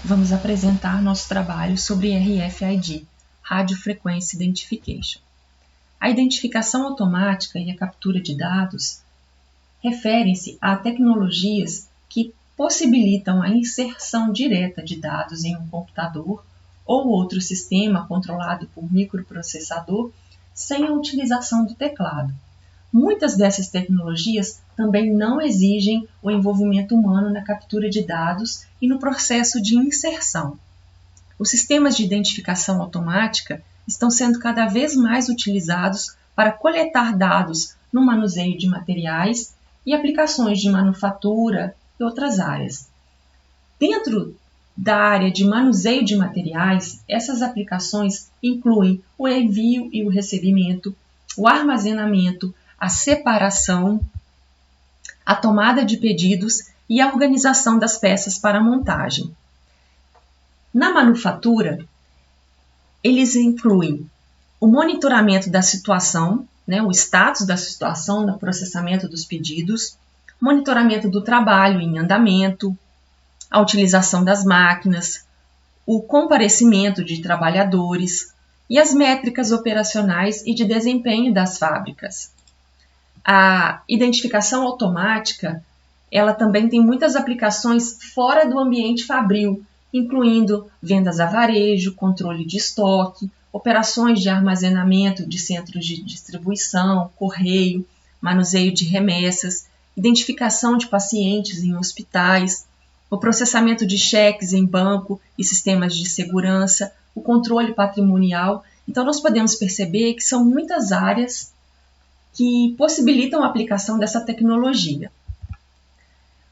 vamos apresentar nosso trabalho sobre RFID, Radio Frequency Identification. A identificação automática e a captura de dados referem-se a tecnologias que possibilitam a inserção direta de dados em um computador ou outro sistema controlado por microprocessador sem a utilização do teclado. Muitas dessas tecnologias também não exigem o envolvimento humano na captura de dados e no processo de inserção. Os sistemas de identificação automática estão sendo cada vez mais utilizados para coletar dados no manuseio de materiais e aplicações de manufatura e outras áreas. Dentro da área de manuseio de materiais, essas aplicações incluem o envio e o recebimento, o armazenamento, a separação, a tomada de pedidos e a organização das peças para a montagem. Na manufatura, eles incluem o monitoramento da situação, o status da situação no processamento dos pedidos, monitoramento do trabalho em andamento, a utilização das máquinas, o comparecimento de trabalhadores e as métricas operacionais e de desempenho das fábricas. A identificação automática, ela também tem muitas aplicações fora do ambiente fabril, incluindo vendas a varejo, controle de estoque, operações de armazenamento de centros de distribuição, correio, manuseio de remessas, identificação de pacientes em hospitais, o processamento de cheques em banco e sistemas de segurança, o controle patrimonial. Então, nós podemos perceber que são muitas áreas que possibilitam a aplicação dessa tecnologia.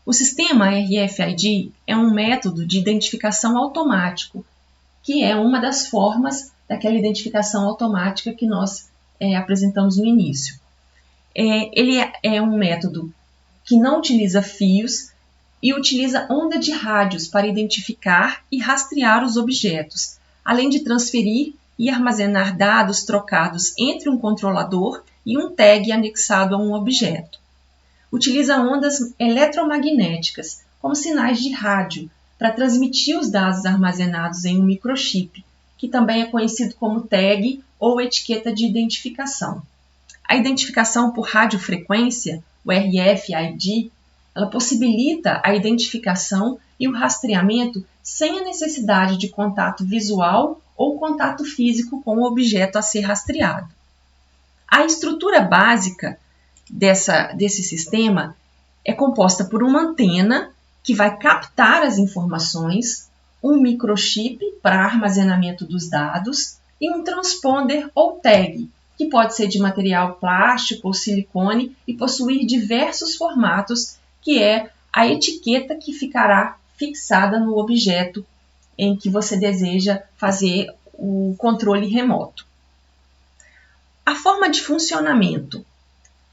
O sistema RFID é um método de identificação automático, que é uma das formas daquela identificação automática que nós apresentamos no início. Ele é um método que não utiliza fios e utiliza onda de rádios para identificar e rastrear os objetos, além de transferir e armazenar dados trocados entre um controlador e um tag anexado a um objeto. Utiliza ondas eletromagnéticas, como sinais de rádio, para transmitir os dados armazenados em um microchip, que também é conhecido como tag ou etiqueta de identificação. A identificação por radiofrequência, o RFID, ela possibilita a identificação e o rastreamento sem a necessidade de contato visual ou contato físico com o objeto a ser rastreado. A estrutura básica desse sistema é composta por uma antena que vai captar as informações, um microchip para armazenamento dos dados e um transponder ou tag, que pode ser de material plástico ou silicone e possuir diversos formatos, que é a etiqueta que ficará fixada no objeto em que você deseja fazer o controle remoto. A forma de funcionamento.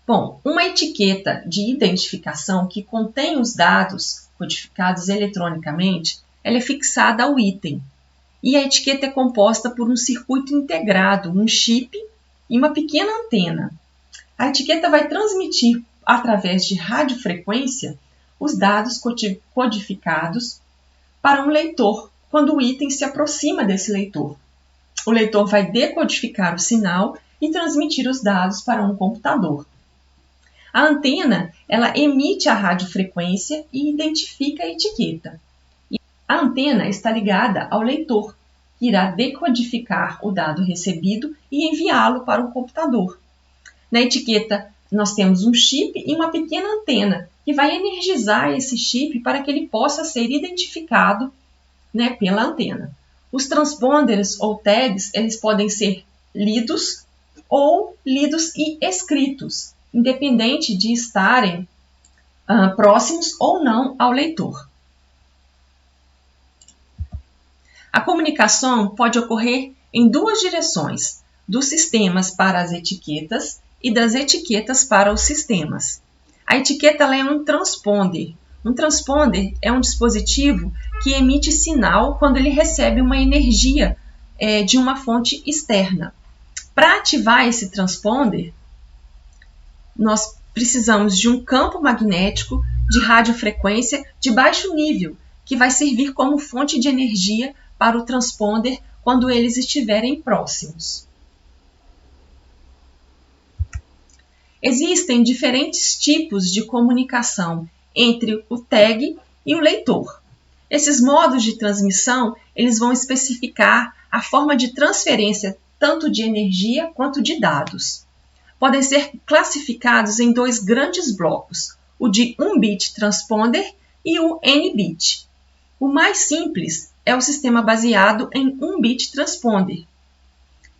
Bom, uma etiqueta de identificação que contém os dados codificados eletronicamente, ela é fixada ao item. E a etiqueta é composta por um circuito integrado, um chip e uma pequena antena. A etiqueta vai transmitir, através de radiofrequência, os dados codificados para um leitor, quando o item se aproxima desse leitor. O leitor vai decodificar o sinal e transmitir os dados para um computador. A antena, ela emite a radiofrequência e identifica a etiqueta. A antena está ligada ao leitor, que irá decodificar o dado recebido e enviá-lo para o computador. Na etiqueta, nós temos um chip e uma pequena antena, que vai energizar esse chip para que ele possa ser identificado, pela antena. Os transponders ou tags, eles podem ser lidos ou lidos e escritos, independente de estarem próximos ou não ao leitor. A comunicação pode ocorrer em duas direções, dos sistemas para as etiquetas e das etiquetas para os sistemas. A etiqueta ela é um transponder. Um transponder é um dispositivo que emite sinal quando ele recebe uma energia de uma fonte externa. Para ativar esse transponder, nós precisamos de um campo magnético de radiofrequência de baixo nível, que vai servir como fonte de energia para o transponder quando eles estiverem próximos. Existem diferentes tipos de comunicação entre o tag e o leitor. Esses modos de transmissão, eles vão especificar a forma de transferência tanto de energia quanto de dados. Podem ser classificados em dois grandes blocos, o de 1-bit transponder e o N-bit. O mais simples é o sistema baseado em 1-bit transponder,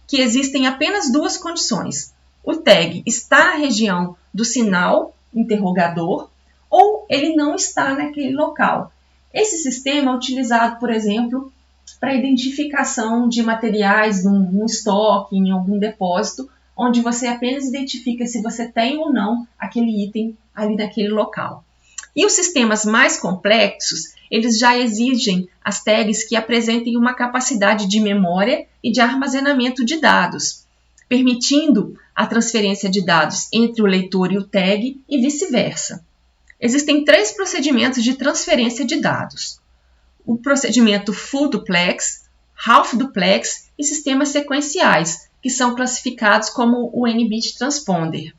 que existem apenas duas condições. O tag está na região do sinal interrogador ou ele não está naquele local. Esse sistema é utilizado, por exemplo, para identificação de materiais num estoque, em algum depósito, onde você apenas identifica se você tem ou não aquele item ali naquele local. E os sistemas mais complexos, eles já exigem as tags que apresentem uma capacidade de memória e de armazenamento de dados, permitindo a transferência de dados entre o leitor e o tag e vice-versa. Existem 3 procedimentos de transferência de dados: o procedimento full duplex, half duplex e sistemas sequenciais, que são classificados como o N-bit transponder.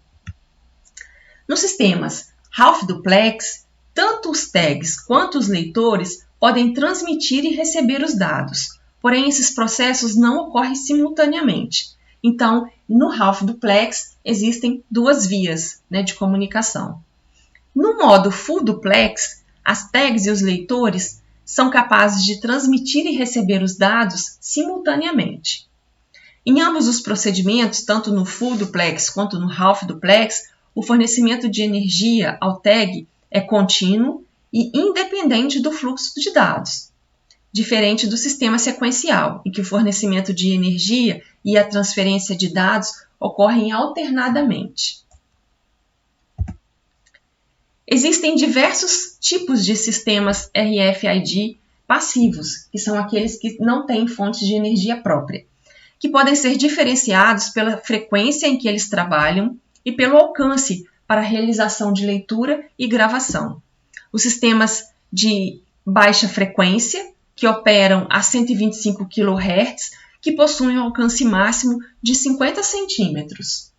Nos sistemas half duplex, tanto os tags quanto os leitores podem transmitir e receber os dados, porém esses processos não ocorrem simultaneamente. Então, no half duplex existem 2 vias, de comunicação. No modo full duplex, as tags e os leitores são capazes de transmitir e receber os dados simultaneamente. Em ambos os procedimentos, tanto no full duplex quanto no half duplex, o fornecimento de energia ao tag é contínuo e independente do fluxo de dados, diferente do sistema sequencial, em que o fornecimento de energia e a transferência de dados ocorrem alternadamente. Existem diversos tipos de sistemas RFID passivos, que são aqueles que não têm fonte de energia própria, que podem ser diferenciados pela frequência em que eles trabalham e pelo alcance para a realização de leitura e gravação. Os sistemas de baixa frequência, que operam a 125 kHz, que possuem um alcance máximo de 50 centímetros.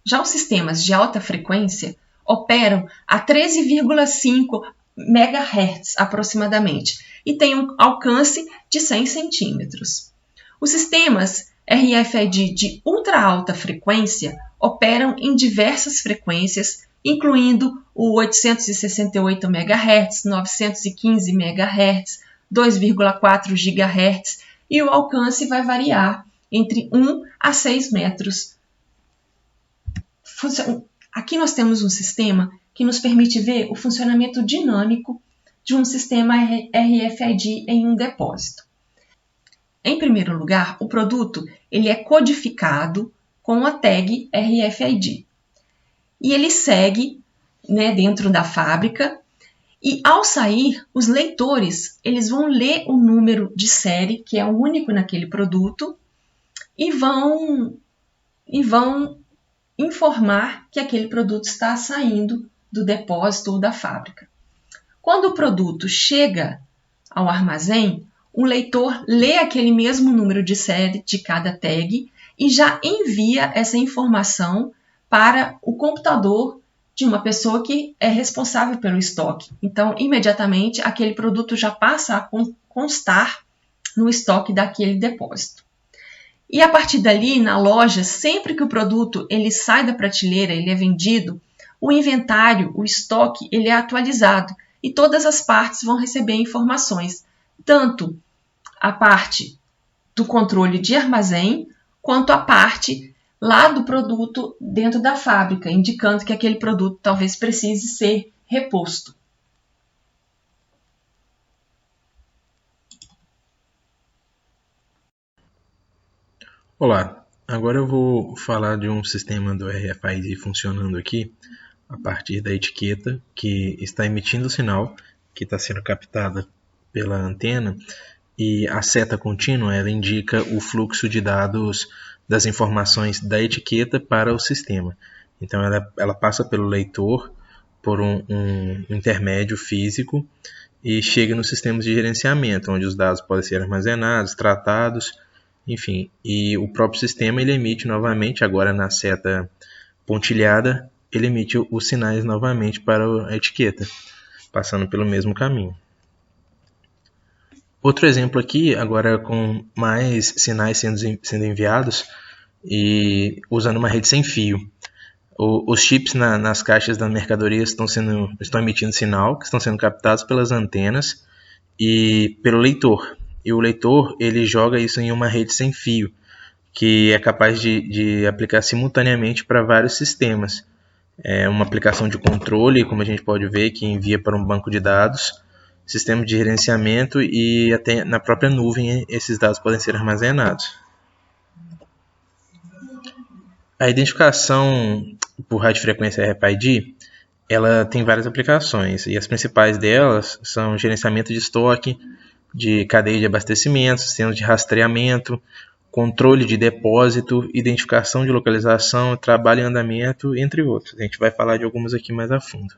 Já os sistemas de alta frequência operam a 13,5 MHz aproximadamente e têm um alcance de 100 centímetros. Os sistemas RFID de ultra alta frequência operam em diversas frequências, incluindo o 868 MHz, 915 MHz, 2,4 GHz, e o alcance vai variar entre 1 a 6 metros. Aqui nós temos um sistema que nos permite ver o funcionamento dinâmico de um sistema RFID em um depósito. Em primeiro lugar, o produto ele é codificado com a tag RFID. E ele segue dentro da fábrica e, ao sair, os leitores eles vão ler o número de série, que é o único naquele produto, e vão informar que aquele produto está saindo do depósito ou da fábrica. Quando o produto chega ao armazém, o leitor lê aquele mesmo número de série de cada tag e já envia essa informação para o computador de uma pessoa que é responsável pelo estoque. Então, imediatamente, aquele produto já passa a constar no estoque daquele depósito. E a partir dali, na loja, sempre que o produto ele sai da prateleira, ele é vendido, o inventário, o estoque, ele é atualizado e todas as partes vão receber informações, tanto a parte do controle de armazém, quanto a parte lá do produto dentro da fábrica, indicando que aquele produto talvez precise ser reposto. Olá, agora eu vou falar de um sistema do RFID funcionando aqui a partir da etiqueta que está emitindo o sinal que está sendo captada pela antena, e a seta contínua ela indica o fluxo de dados das informações da etiqueta para o sistema. Então ela passa pelo leitor por um intermédio físico e chega nos sistemas de gerenciamento, onde os dados podem ser armazenados, tratados, enfim. E o próprio sistema ele emite novamente, agora na seta pontilhada, ele emite os sinais novamente para a etiqueta, passando pelo mesmo caminho. Outro exemplo aqui, agora com mais sinais sendo enviados e usando uma rede sem fio. Os chips nas caixas da mercadoria estão emitindo sinal, que estão sendo captados pelas antenas e pelo leitor. E o leitor ele joga isso em uma rede sem fio, que é capaz de aplicar simultaneamente para vários sistemas. É uma aplicação de controle, como a gente pode ver, que envia para um banco de dados, sistema de gerenciamento e até na própria nuvem esses dados podem ser armazenados. A identificação por radiofrequência RFID, ela tem várias aplicações e as principais delas são gerenciamento de estoque, de cadeia de abastecimento, sistemas de rastreamento, controle de depósito, identificação de localização, trabalho em andamento, entre outros. A gente vai falar de algumas aqui mais a fundo.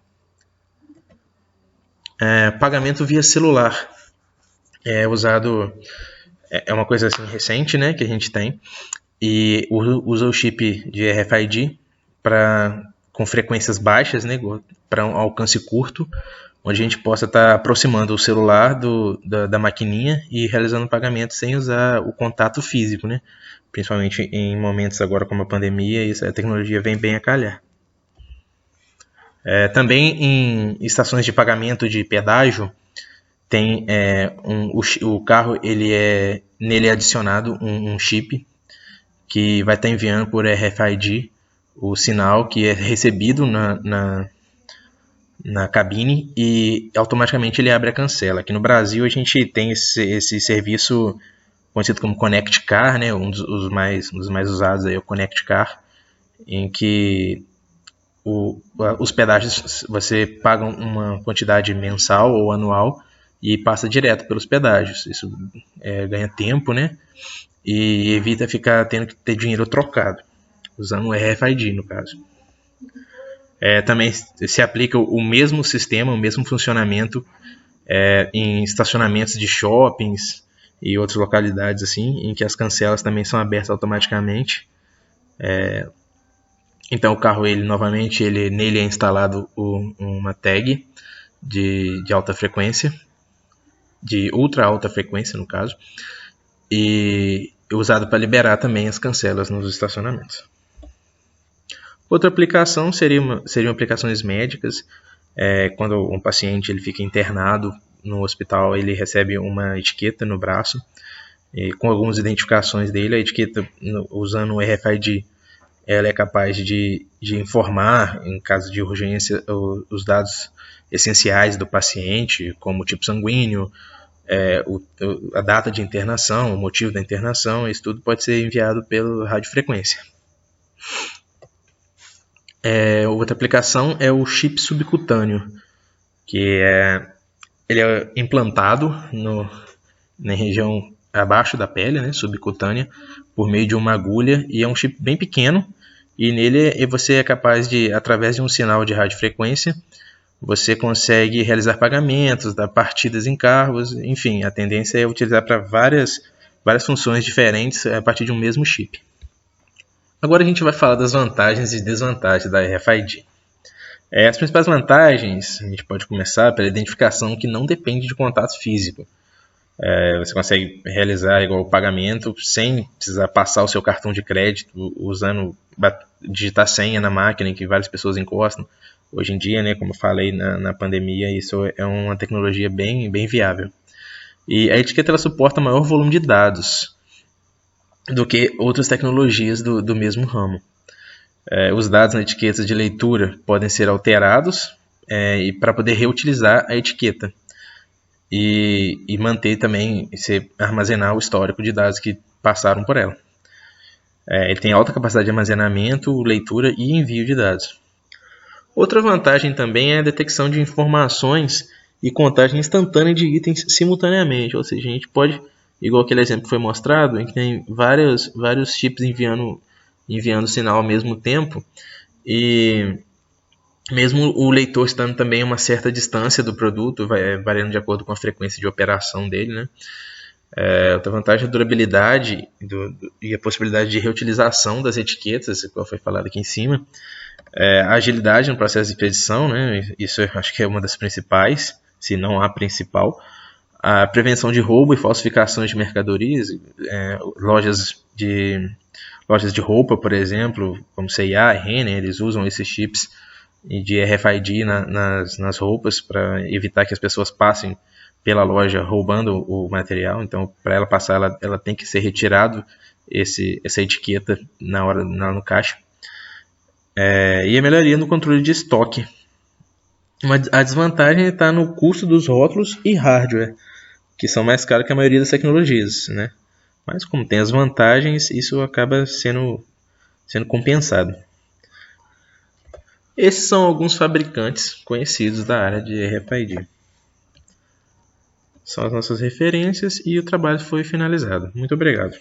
Pagamento via celular é usado, é uma coisa assim recente, né, que a gente tem, e usa o chip de RFID com frequências baixas, né, para um alcance curto, onde a gente possa estar aproximando o celular da maquininha e realizando pagamento sem usar o contato físico, né? Principalmente em momentos agora como a pandemia, a tecnologia vem bem a calhar. Também em estações de pagamento de pedágio, tem o carro, nele é adicionado um chip que vai estar enviando por RFID o sinal que é recebido na cabine e automaticamente ele abre a cancela. Aqui no Brasil a gente tem esse serviço conhecido como Connect Car, né? Um dos mais usados aí é o Connect Car, em que os pedágios você paga uma quantidade mensal ou anual e passa direto pelos pedágios. Isso ganha tempo, né? E evita ficar tendo que ter dinheiro trocado, usando o RFID no caso. Também se aplica o mesmo sistema, o mesmo funcionamento em estacionamentos de shoppings e outras localidades assim, em que as cancelas também são abertas automaticamente. Então o carro, nele é instalado uma tag de alta frequência, de ultra alta frequência no caso, e usado para liberar também as cancelas nos estacionamentos. Outra aplicação seriam aplicações médicas. Quando um paciente ele fica internado no hospital, ele recebe uma etiqueta no braço e com algumas identificações dele. A etiqueta, usando o RFID, ela é capaz de informar, em caso de urgência, os dados essenciais do paciente, como o tipo sanguíneo, a data de internação, o motivo da internação. Isso tudo pode ser enviado pela radiofrequência. Outra aplicação é o chip subcutâneo, que ele é implantado na região abaixo da pele, né, subcutânea, por meio de uma agulha, e é um chip bem pequeno, e nele você é capaz de, através de um sinal de radiofrequência, você consegue realizar pagamentos, dar partidas em carros, enfim, a tendência é utilizar para várias funções diferentes a partir de um mesmo chip. Agora a gente vai falar das vantagens e desvantagens da RFID. As principais vantagens, a gente pode começar pela identificação que não depende de contato físico. Você consegue realizar igual o pagamento sem precisar passar o seu cartão de crédito, digitar senha na máquina em que várias pessoas encostam. Hoje em dia, né, como eu falei na pandemia, isso é uma tecnologia bem, bem viável. E a etiqueta ela suporta maior volume de dados do que outras tecnologias do mesmo ramo. Os dados na etiqueta de leitura podem ser alterados e para poder reutilizar a etiqueta e manter também, armazenar o histórico de dados que passaram por ela. Ele tem alta capacidade de armazenamento, leitura e envio de dados. Outra vantagem também é a detecção de informações e contagem instantânea de itens simultaneamente, ou seja, a gente pode, igual aquele exemplo que foi mostrado, em que tem vários chips enviando sinal ao mesmo tempo, e mesmo o leitor estando também a uma certa distância do produto, variando de acordo com a frequência de operação dele, né? Outra vantagem é a durabilidade e a possibilidade de reutilização das etiquetas, como foi falado aqui em cima. A agilidade no processo de expedição, né? Isso eu acho que é uma das principais, se não a principal. A prevenção de roubo e falsificações de mercadorias, lojas de roupa, por exemplo, como C&A, Renner, eles usam esses chips de RFID nas roupas para evitar que as pessoas passem pela loja roubando o material. Então, para ela passar, ela tem que ser retirado essa etiqueta na hora no caixa. E a melhoria no controle de estoque. A desvantagem está no custo dos rótulos e hardware, que são mais caros que a maioria das tecnologias, né? Mas como tem as vantagens, isso acaba sendo compensado. Esses são alguns fabricantes conhecidos da área de RFID. São as nossas referências e o trabalho foi finalizado. Muito obrigado.